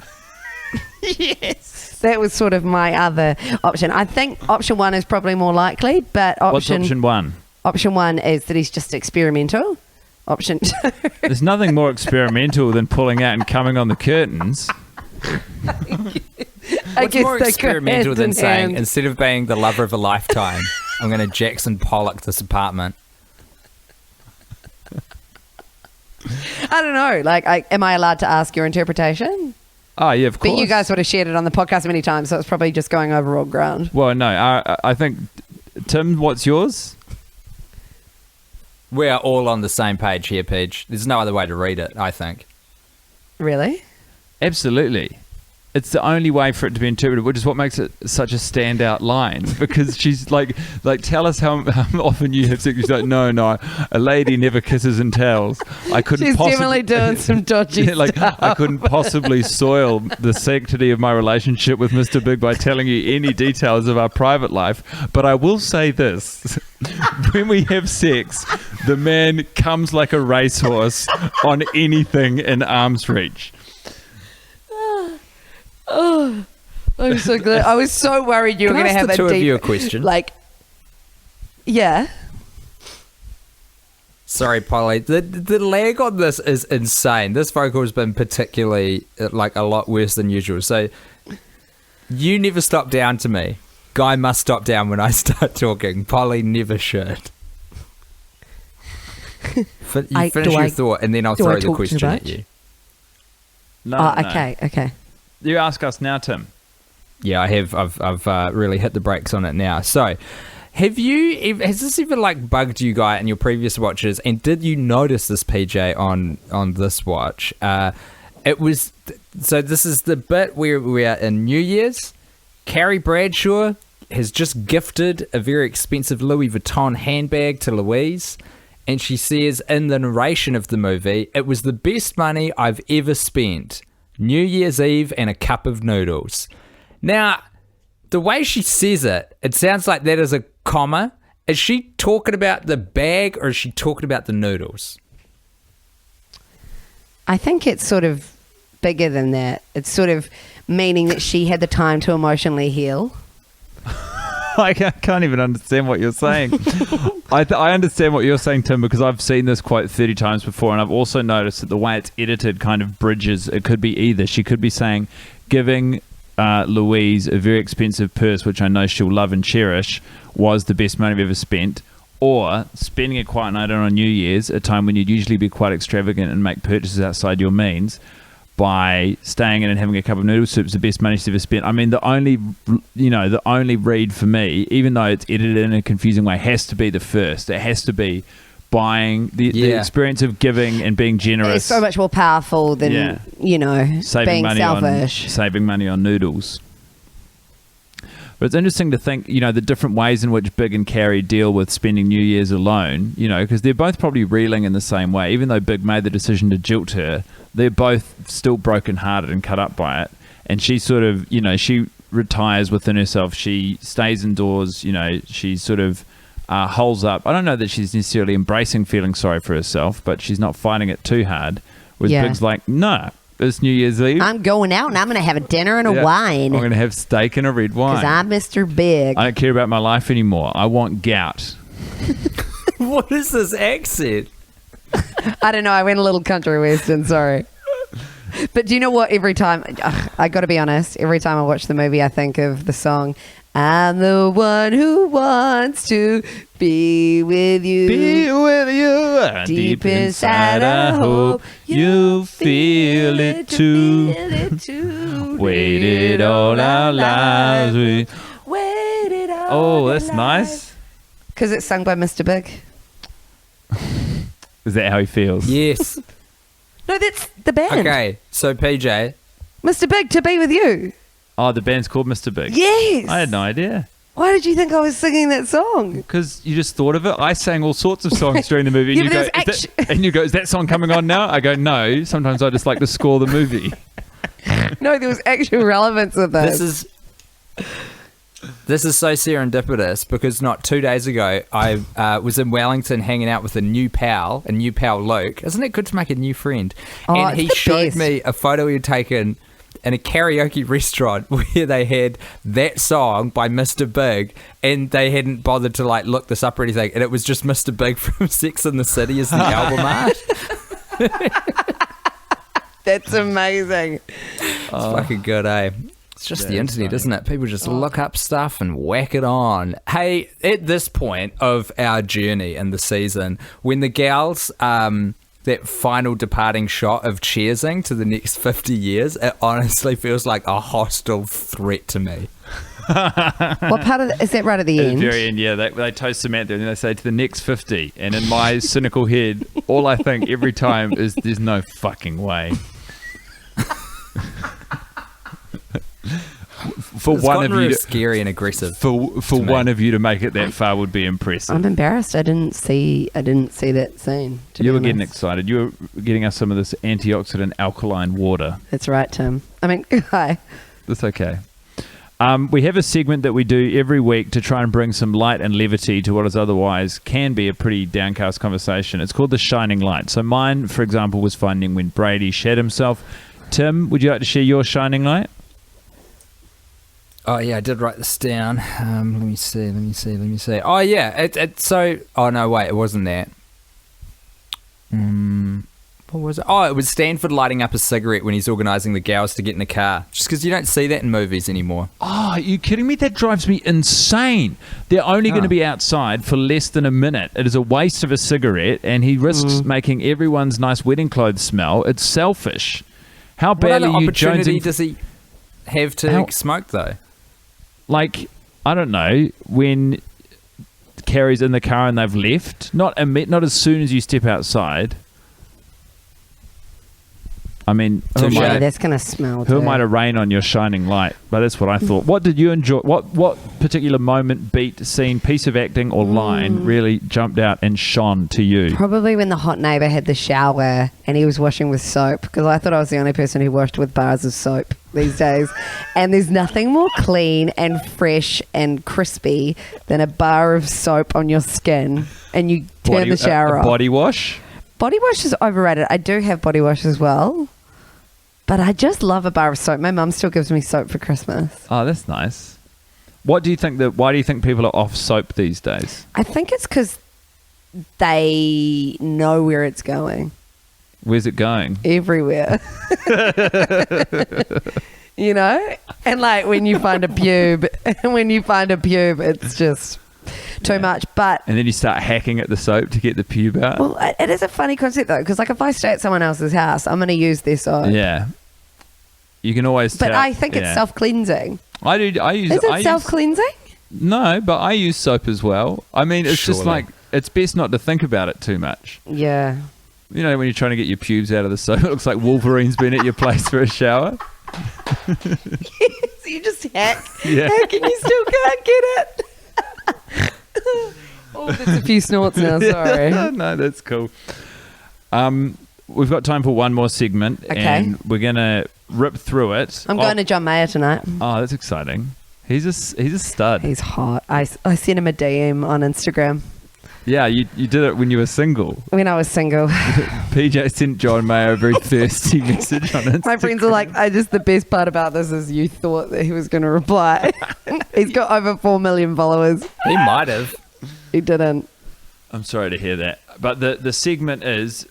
Yes. That was sort of my other option. I think option 1 is probably more likely, but What's option 1? Option 1 is that he's just experimental. Option 2. There's nothing more experimental than pulling out and coming on the curtains. What's more they go experimental hand than in saying, hand. instead of being the lover of a lifetime, I'm going to Jackson Pollock this apartment? I don't know. Am I allowed to ask your interpretation? Oh, yeah, of course. But you guys would have shared it on the podcast many times, so it's probably just going over all ground. Well, no, I think... Tim, what's yours? We are all on the same page here, Pidge. There's no other way to read it, I think. Really? Absolutely. It's the only way for it to be interpreted, which is what makes it such a standout line. Because she's like, tell us how often you have sex. She's like, no, a lady never kisses and tells. I couldn't. She's definitely doing some dodgy stuff. I couldn't possibly soil the sanctity of my relationship with Mr. Big by telling you any details of our private life. But I will say this: when we have sex, the man comes like a racehorse on anything in arm's reach. Oh, I'm so glad. I was so worried you were Can going I to have ask the a two deep... of you a question? Yeah. Sorry, Polly. The lag on this is insane. This vocal has been particularly, a lot worse than usual. So, you never stop down to me. Guy must stop down when I start talking. Polly never should. Finish your thought, and then I'll throw the question at you. No, Okay. You ask us now, Tim. Yeah, I have. I've really hit the brakes on it now. So, has this ever bugged you, Guy, in your previous watches? And did you notice this, PJ, on this watch? It was so. This is the bit where we are in New Year's. Carrie Bradshaw has just gifted a very expensive Louis Vuitton handbag to Louise, and she says in the narration of the movie, "It was the best money I've ever spent. New Year's Eve and a cup of noodles." Now, the way she says it, it sounds like that is a comma. Is she talking about the bag or is she talking about the noodles? I think it's sort of bigger than that. It's sort of meaning that she had the time to emotionally heal. I can't even understand what you're saying. I understand what you're saying, Tim, because I've seen this quote 30 times before, and I've also noticed that the way it's edited kind of bridges. It could be either. She could be saying, giving Louise a very expensive purse, which I know she'll love and cherish, was the best money I've ever spent, or spending a quiet night on New Year's, a time when you'd usually be quite extravagant and make purchases outside your means, by staying in and having a cup of noodle soup is the best money she's ever spent. I mean, the only read for me, even though it's edited in a confusing way, has to be the first. It has to be buying the experience of giving and being generous. It's so much more powerful than, being selfish. Saving money on noodles. But it's interesting to think, the different ways in which Big and Carrie deal with spending New Year's alone, because they're both probably reeling in the same way. Even though Big made the decision to jilt her, they're both still brokenhearted and cut up by it. And she sort of, she retires within herself. She stays indoors, she sort of holes up. I don't know that she's necessarily embracing feeling sorry for herself, but she's not fighting it too hard. Whereas Big's like, no. It's New Year's Eve. I'm going out and I'm going to have a dinner and a wine. I'm going to have steak and a red wine. Because I'm Mr. Big. I don't care about my life anymore. I want gout. What is this accent? I don't know. I went a little country western. Sorry. But do you know what? Every time, I got to be honest, every time I watch the movie, I think of the song, I'm the one who wants to be with you. Be with you. Deep inside, I hope you feel it too. Waited all our lives. Waited all Oh, that's our nice. Because it's sung by Mr. Big. Is that how he feels? Yes. No, that's the band. Okay, so PJ. Mr. Big, to be with you. Oh, the band's called Mr. Big. Yes. I had no idea. Why did you think I was singing that song? Because you just thought of it. I sang all sorts of songs during the movie. Yeah, And, you go, is that song coming on now? I go, no. Sometimes I just like to score the movie. No, there was actual relevance with this. This is so serendipitous because not 2 days ago I was in Wellington hanging out with a new pal Luke. Isn't it good to make a new friend? Oh, and he it's the showed best. me a photo he had taken in a karaoke restaurant where they had that song by Mr. Big, and they hadn't bothered to look this up or anything, and it was just Mr. Big from Sex and the City as the album art. That's amazing. It's fucking good, eh? It's just the internet, isn't it? People just look up stuff and whack it on. Hey, at this point of our journey in the season, when the gals, that final departing shot of cheersing to the next 50 years, it honestly feels like a hostile threat to me. What part of is that right at the At end? the very end, yeah. They toast Samantha and they say to the next 50. And in my cynical head, all I think every time is there's no fucking way. For It's one of gotten you real to, scary and aggressive. for me. one of you to make it that far would be impressive. I'm embarrassed. I didn't see that scene. You were getting excited. You were getting us some of this antioxidant alkaline water. That's right, Tim. I mean, hi. That's okay. We have a segment that we do every week to try and bring some light and levity to what is otherwise can be a pretty downcast conversation. It's called The Shining Light. So mine, for example, was finding when Brady shat himself. Tim, would you like to share your shining light? Oh, yeah, I did write this down. Let me see. Oh, yeah. Oh, no, wait, it wasn't that. What was it? Oh, it was Stanford lighting up a cigarette when he's organising the gals to get in the car. Just because you don't see that in movies anymore. Oh, are you kidding me? That drives me insane. They're only going to be outside for less than a minute. It is a waste of a cigarette, and he risks making everyone's nice wedding clothes smell. It's selfish. How What badly other are you opportunity jonesing? does he have to smoke, though? Like, I don't know, when Carrie's in the car and they've left, not as soon as you step outside. I mean, Yeah, that's going to smell. who am I to rain on your shining light? But that's what I thought. What did you enjoy? What particular moment, beat, scene, piece of acting or line really jumped out and shone to you? Probably when the hot neighbour had the shower and he was washing with soap, because I thought I was the only person who washed with bars of soap these days. And there's nothing more clean and fresh and crispy than a bar of soap on your skin, and you turn the shower off. Body wash? Body wash is overrated. I do have body wash as well, but I just love a bar of soap. My mum still gives me soap for Christmas. Oh, that's nice. Why do you think people are off soap these days? I think it's because they know where it's going. Where's it going? Everywhere. You know? And like when you find a pube, it's just too much. But And then you start hacking at the soap to get the pube out. well, it is a funny concept though, because like if I stay at someone else's house, I'm going to use their soap. Yeah. You can always But tell. I think it's self-cleansing. I use Is it self-cleansing? No, but I use soap as well. I mean, it's just Surely. like, it's best not to think about it too much. Yeah. You know, when you're trying to get your pubes out of the soap, it looks like Wolverine's been at your place for a shower. So you just hack. Yeah. Hack and you still can't get it. Oh, there's a few snorts now, sorry. No, that's cool. We've got time for one more segment, Okay. and we're going to rip through it. I'm going to John Mayer tonight. Oh, that's exciting. He's a stud. He's hot. I sent him a DM on Instagram Yeah, you did it when you were single. when I was single. PJ sent John Mayer a very thirsty message on Instagram. My friends are like, the best part about this is you thought that he was going to reply. He's got over 4 million followers. He might have. He didn't. I'm sorry to hear that. But the segment is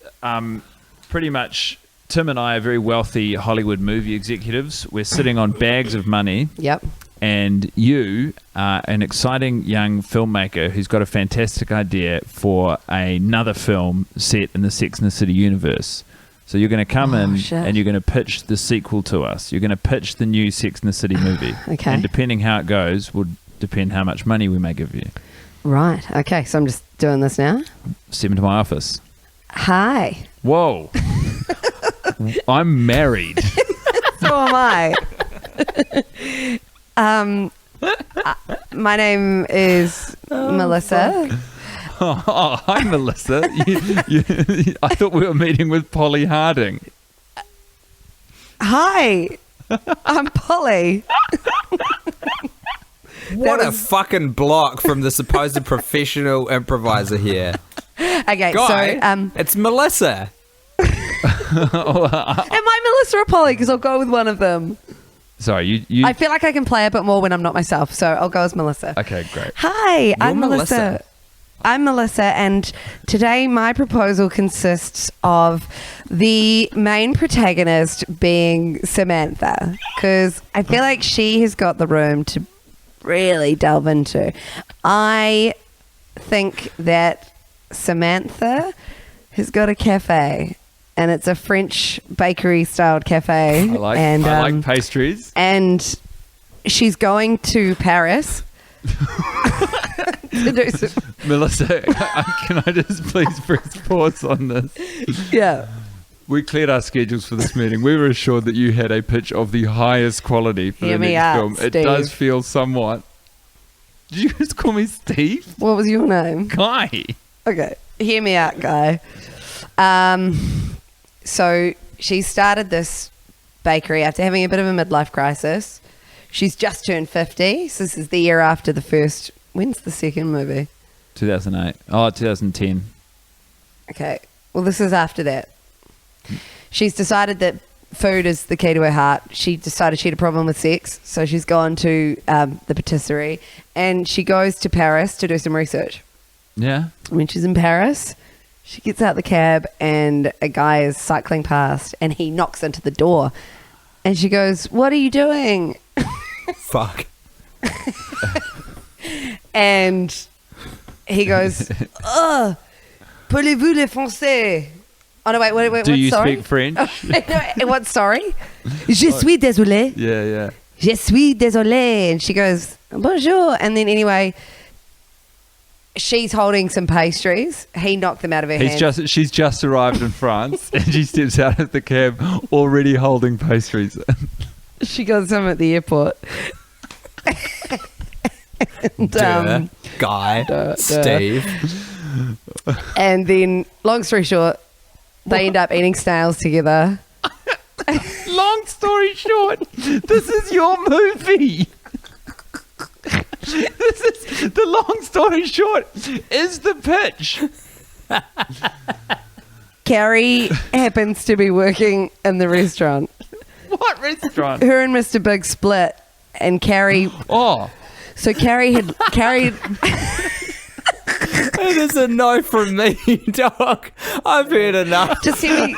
pretty much Tim and I are very wealthy Hollywood movie executives. We're sitting on bags of money. Yep. And you are an exciting young filmmaker who's got a fantastic idea for another film set in the Sex and the City universe. So you're going to come in shit. and you're going to pitch the sequel to us. You're going to pitch the new Sex and the City movie. Okay. And depending how it goes would depend how much money we may give you. Right. Okay. So I'm just doing this now. Step into my office. Hi. Whoa. I'm married. So am I. My name is Melissa. Oh, hi, Melissa. I thought we were meeting with Polly Harding. Hi. I'm Polly. What a fucking block from the supposed professional improviser here. Okay, Guy, so it's Melissa. am I Melissa or Polly? Because I'll go with one of them. Sorry, you. I feel like I can play a bit more when I'm not myself, so I'll go as Melissa. Okay, great. Hi, I'm Melissa. Melissa. I'm Melissa, and today my proposal consists of the main protagonist being Samantha, because I feel like she has got the room to really delve into. I think that Samantha has got a cafe, and it's a French bakery-styled cafe. I like pastries. And she's going to Paris. to do some, Melissa, can I just please press pause on this? yeah. We cleared our schedules for this meeting. We were assured that you had a pitch of the highest quality for Hear the me next out, film. It Steve. does feel somewhat. Did you just call me Steve? What was your name? Guy. Okay. Hear me out, guy. So she started this bakery after having a bit of a midlife crisis. She's just turned 50. So this is the year after the first. When's the second movie? 2008. Oh, 2010. Okay. Well, this is after that. She's decided that food is the key to her heart. She decided she had a problem with sex. So she's gone to the patisserie. And she goes to Paris to do some research. Yeah. When she's in Paris, she gets out the cab and a guy is cycling past and he knocks into the door. And she goes, "What are you doing?" Fuck. And he goes, "Oh, parlez-vous le français?" Oh, no, wait, Do what's you sorry? speak French? No, what's sorry? Je suis désolée. Yeah, yeah. Je suis désolée. And she goes, "Bonjour." And then anyway, she's holding some pastries. He knocked them out of her hand. She's just arrived in France and she steps out of the cab already holding pastries. She got some at the airport. And, Guy. Steve. and then, long story short, they end up eating snails together. Long story short, this is your movie. This is the long story short is the pitch. Carrie happens to be working in the restaurant. What restaurant? Her and Mr. Big split, and Carrie Oh, So Carrie had carried. It is a no from me, dog. I've heard enough. Just hear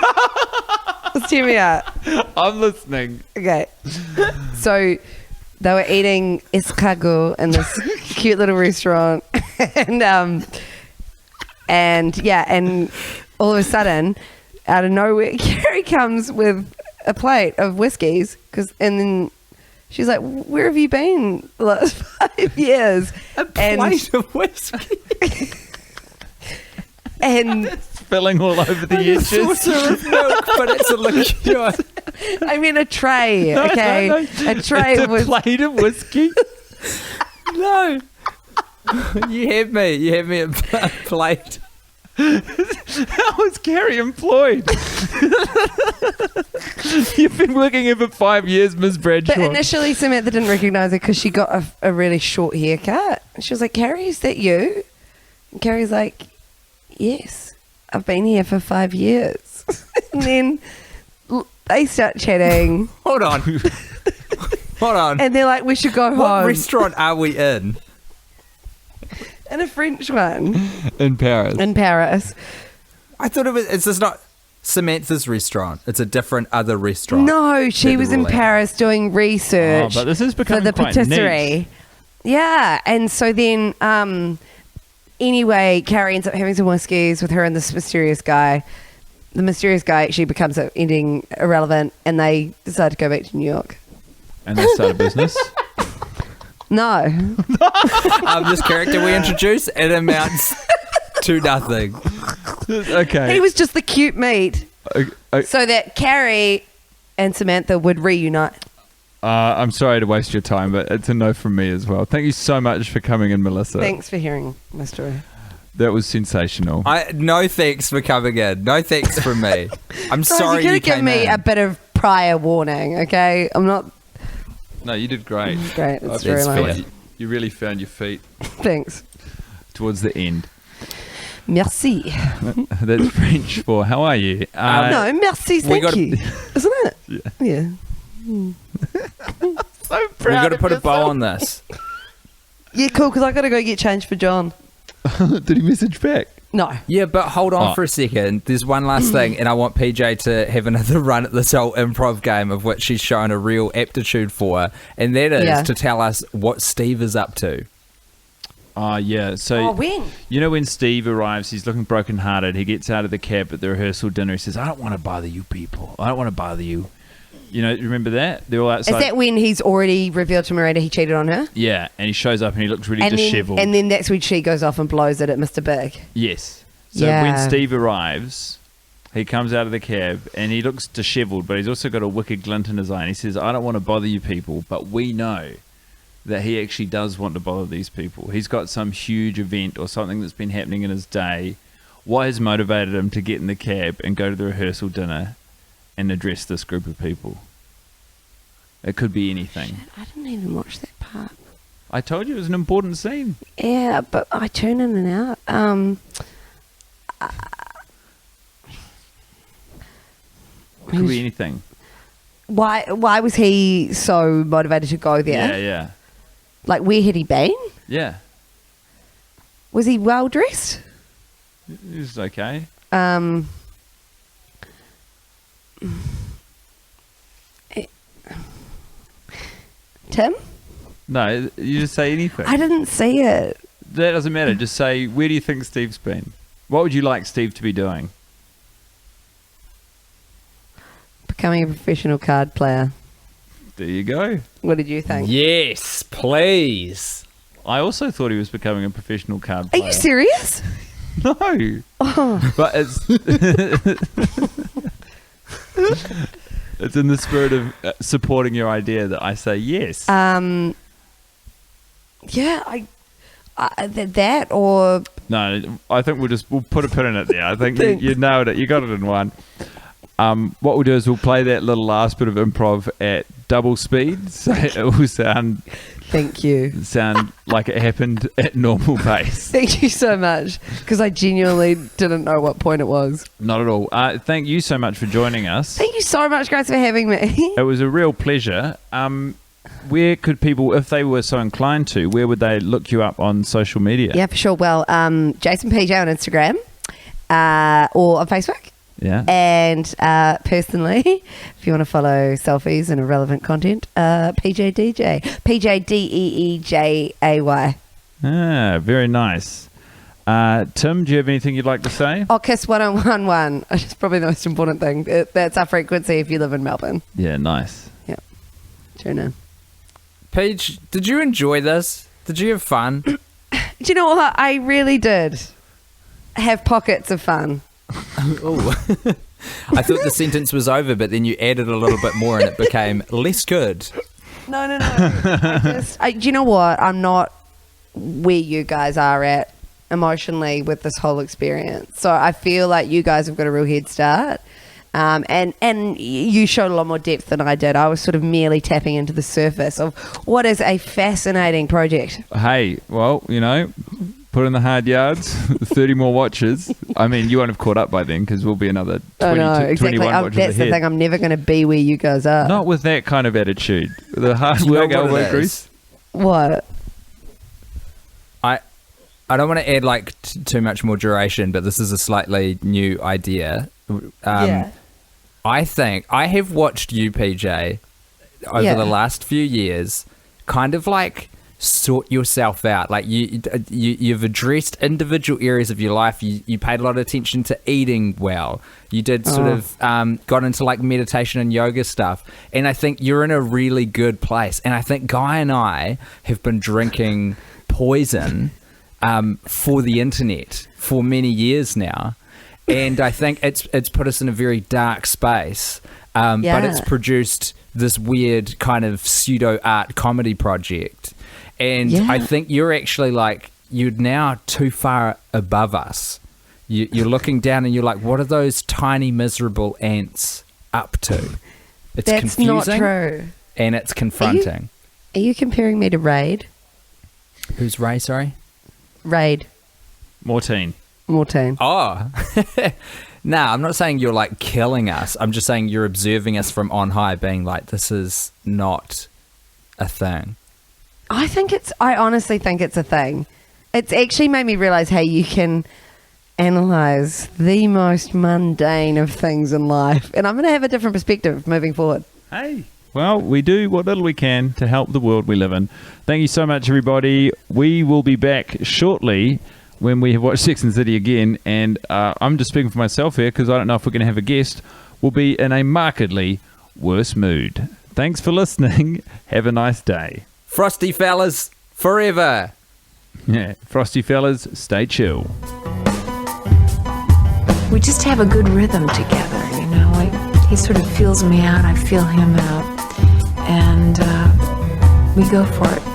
me out. I'm listening. Okay. So they were eating escargot in this cute little restaurant, and all of a sudden, out of nowhere, Carrie comes with a plate of whiskeys, and then she's like, "Where have you been the last 5 years?" A plate of whiskey. And Spilling all over the edges. Saucer of milk, but it's a liqueur. I mean a tray, okay? No. A tray It's a with plate of whiskey. No. You had me a plate. How is Carrie employed? You've been working here for 5 years, Ms. Bradshaw. But initially Samantha didn't recognise her because she got a really short haircut. She was like, "Carrie, is that you?" And Carrie's like, "Yes, I've been here for 5 years." And then they start chatting. Hold on. And they're like, "We should go What home." restaurant are we in? In a French one. In Paris. In Paris. I thought it's just not Samantha's restaurant. It's a different other restaurant. No, she was in Paris doing research Oh, but this is for becoming the quite patisserie. niche. Yeah, and so then anyway, Carrie ends up having some whiskeys with her and this mysterious guy. The mysterious guy actually becomes ending irrelevant, and they decide to go back to New York. And they start a business. No. This character we introduce, it amounts to nothing. Okay. He was just the cute meat so that Carrie and Samantha would reunite. I'm sorry to waste your time, but it's a no from me as well. Thank you so much for coming in, Melissa. Thanks for hearing my story. That was sensational. No thanks for coming in. No thanks from me. I'm sorry You're you going to give came me in. a bit of prior warning, okay? I'm not... No, you did great. Great, I it's very feel nice. like you really found your feet Thanks. towards the end. Merci. That's French for how are you? No, merci, thank you. Isn't it? Yeah. So proud. We've got to of put a bow yourself. on this. Yeah, cool, because I got to go get changed for John. Did he message back? No. Yeah, but hold on Oh. for a second. There's one last thing, and I want PJ to have another run at this whole improv game of which she's shown a real aptitude for, and that is to tell us what Steve is up to. Yeah. So when? you know when Steve arrives, he's looking brokenhearted. He gets out of the cab at the rehearsal dinner. He says, "I don't want to bother you people. I don't want to bother you." You know, remember that? They're all outside. Is that when he's already revealed to Miranda he cheated on her? Yeah, and he shows up and he looks really And dishevelled. then that's when she goes off and blows it at Mr. Big. Yes. So Yeah. when Steve arrives, he comes out of the cab and he looks dishevelled, but he's also got a wicked glint in his eye. And he says, "I don't want to bother you people," but we know that he actually does want to bother these people. He's got some huge event or something that's been happening in his day. What has motivated him to get in the cab and go to the rehearsal dinner and address this group of people? It could be anything. I didn't even watch that part. I told you it was an important scene. Yeah, but I turn in and out. It could be anything. Why was he so motivated to go there? Yeah. Like, where had he been? Yeah. Was he well dressed? It was okay. Tim? No, you just say anything. I didn't see it. That doesn't matter. Just say, where do you think Steve's been? What would you like Steve to be doing? Becoming a professional card player. There you go. What did you think? Yes, please. I also thought he was becoming a professional card Are player. you serious? No. Oh. But it's... it's in the spirit of supporting your idea that I say yes. Yeah, that or No, I think we'll put a pin in it there. I think Thanks. you nailed it. You got it in one. What we'll do is we'll play that little last bit of improv at double speed, so it will sound thank you. like it happened at normal pace. Thank you so much, because I genuinely didn't know what point it was. Not at all. Thank you so much for joining us. Thank you so much, guys, for having me. It was a real pleasure. where could people, if they were so inclined to, where would they look you up on social media? Yeah, for sure. Well, Jason PJ on Instagram or on Facebook. Yeah. And personally, if you want to follow selfies and irrelevant content, PJ DJ. PJDEEJAY. Ah, very nice. Tim, do you have anything you'd like to say? Oh, Kiss 1011. It's probably the most important thing. That's our frequency if you live in Melbourne. Yeah, nice. Yeah. Tune in. Paige, did you enjoy this? Did you have fun? Do you know what? I really did have pockets of fun. Oh. I thought the sentence was over, but then you added a little bit more and it became less good. No. Do you know what? I'm not where you guys are at emotionally with this whole experience. So I feel like you guys have got a real head start. And you showed a lot more depth than I did. I was sort of merely tapping into the surface of what is a fascinating project. Hey, well, put in the hard yards, 30 more watches. I mean, you won't have caught up by then because we'll be another 21 watches That's ahead. the thing. I'm never going to be where you guys are. Not with that kind of attitude. The hard You know work, what elbow it grease. is? What? I don't want to add too much more duration, but this is a slightly new idea. Yeah. I think I have watched you, PJ, over the last few years, kind of like sort yourself out. Like you've addressed individual areas of your life. You paid a lot of attention to eating well. You did sort of got into like meditation and yoga stuff. And I think you're in a really good place. And I think Guy and I have been drinking poison for the internet for many years now. And I think it's put us in a very dark space, but it's produced this weird kind of pseudo art comedy project. And I think you're actually like, you're now too far above us. You're looking down and you're like, what are those tiny are ants up to? It's That's confusing not true. and it's confronting. Are you comparing me to Raid? Who's Ray, sorry? Raid. Mortine. Oh, no, I'm not saying you're like killing us. I'm just saying you're observing us from on high, being like, this is not a thing. I honestly think it's a thing. It's actually made me realize how you can analyze the most mundane of things in life. And I'm going to have a different perspective moving forward. Hey. Well, we do what little we can to help the world we live in. Thank you so much, everybody. We will be back shortly when we have watched Sex and the City again, and I'm just speaking for myself here because I don't know if we're going to have a guest. We'll be in a markedly worse mood. Thanks for listening. Have a nice day. Frosty fellas, forever. Yeah, frosty fellas, stay chill. We just have a good rhythm together, he sort of feels me out, I feel him out, and we go for it.